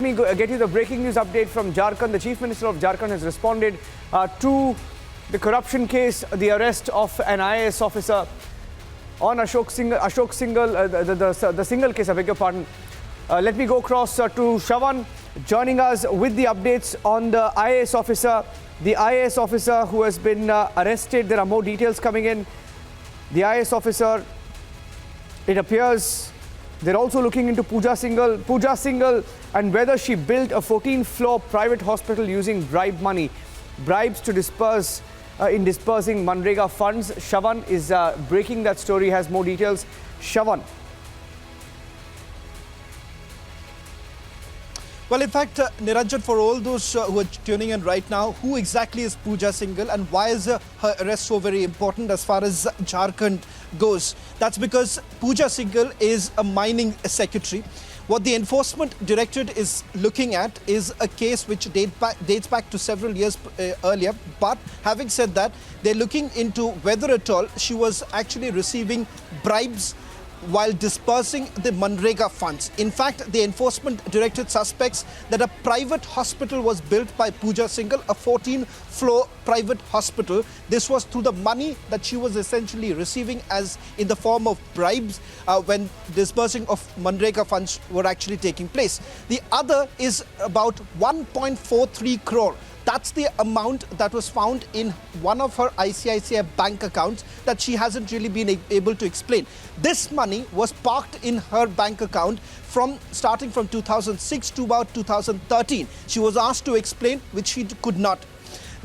Get you the breaking news update from Jharkhand. The Chief Minister of Jharkhand has responded to the corruption case, the arrest of an IAS officer on Ashok Singhal, the Singhal case, I beg your pardon. Let me go across to Shravan, joining us with the updates on the IAS officer. The IAS officer who has been arrested. There are more details coming in. The IAS officer, it appears, they're also looking into Pooja Singhal and whether she built a 14-floor private hospital using bribes to disperse in dispersing Manrega funds. Shravan is breaking that story, has more details. Shravan. Well, in fact, Niranjan, for all those who are tuning in right now, who exactly is Pooja Singhal and why is her arrest so very important as far as Jharkhand goes? That's because Pooja Singhal is a mining secretary. What the Enforcement Directorate is looking at is a case which dates back to several years earlier. But having said that, they're looking into whether at all she was actually receiving bribes while dispersing the Manrega funds. In fact, the Enforcement Directorate suspects that a private hospital was built by Pooja Singhal, a 14-floor private hospital. This was through the money that she was essentially receiving as in the form of bribes when dispersing of Manrega funds were actually taking place. The other is about 1.43 crore. That's the amount that was found in one of her ICICI bank accounts that she hasn't really been able to explain. This money was parked in her bank account starting from 2006 to about 2013. She was asked to explain, which she could not.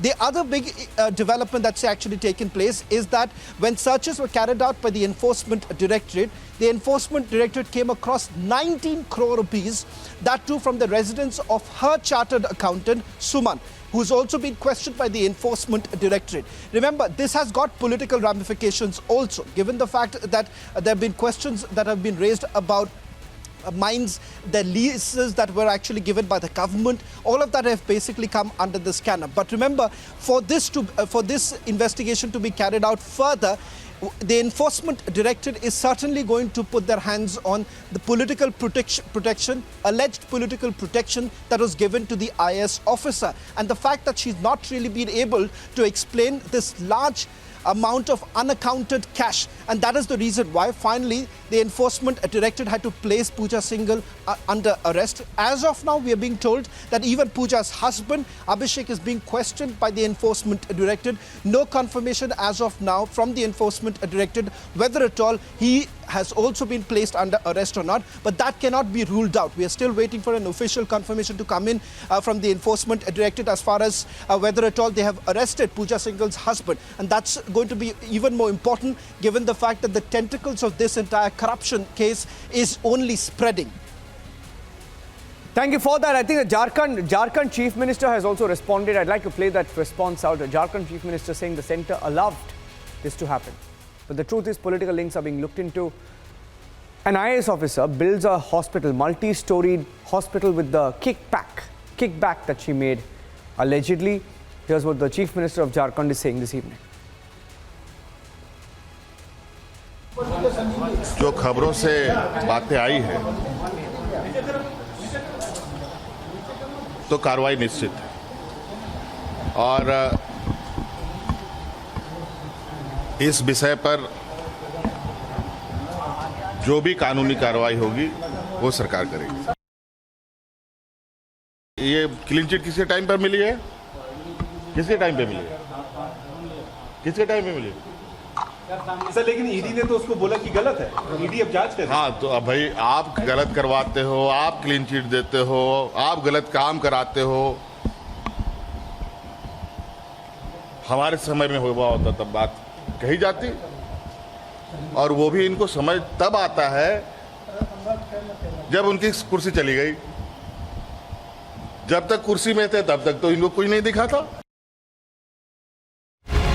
The other big development that's actually taken place is that when searches were carried out by the Enforcement Directorate, the Enforcement Directorate came across 19 crore rupees, that too from the residence of her chartered accountant, Suman, who's also been questioned by the Enforcement Directorate. Remember, this has got political ramifications also, given the fact that there have been questions that have been raised about mines, the leases that were actually given by the government. All of that have basically come under the scanner. But remember, for this investigation to be carried out further, the Enforcement Directorate is certainly going to put their hands on the political protection, alleged political protection that was given to the IAS officer. And the fact that she's not really been able to explain this large amount of unaccounted cash. And that is the reason why finally the Enforcement Directorate had to place Pooja Singhal under arrest. As of now, we are being told that even Pooja's husband, Abhishek, is being questioned by the Enforcement Directorate. No confirmation as of now from the Enforcement Directorate whether at all he has also been placed under arrest or not, but that cannot be ruled out. We are still waiting for an official confirmation to come in from the Enforcement Directorate as far as whether at all they have arrested Pooja Singhal's husband. And that's going to be even more important given the fact that the tentacles of this entire corruption case is only spreading. Thank you for that. I think the Jharkhand Chief Minister has also responded. I'd like to play that response out. The Jharkhand Chief Minister saying the centre allowed this to happen. But the truth is political links are being looked into. An IAS officer builds a hospital, multi-storied hospital with the kickback that she made allegedly. Here's what the Chief Minister of Jharkhand is saying this evening. जो खबरों से बातें आई है तो कार्रवाई निश्चित है और इस विषय पर जो भी कानूनी कार्रवाई होगी वो सरकार करेगी। ये क्लीन चिट किसके टाइम पर मिली है? किसके टाइम पे मिली है? किसके टाइम पे मिली है? सर, लेकिन ईडी ने तो उसको बोला कि गलत है। ईडी अब जांच करे। हाँ, तो अब भाई आप गलत करवाते हो, आप क्लीन चिट देते हो, आप गलत काम कराते हो। हमारे समय में हुआ होता तब बात कही जाती और वो भी इनको समझ तब आता है जब उनकी कुर्सी चली गई। जब तक कुर्सी में थे तब तक तो इनको कोई नहीं दिखा था।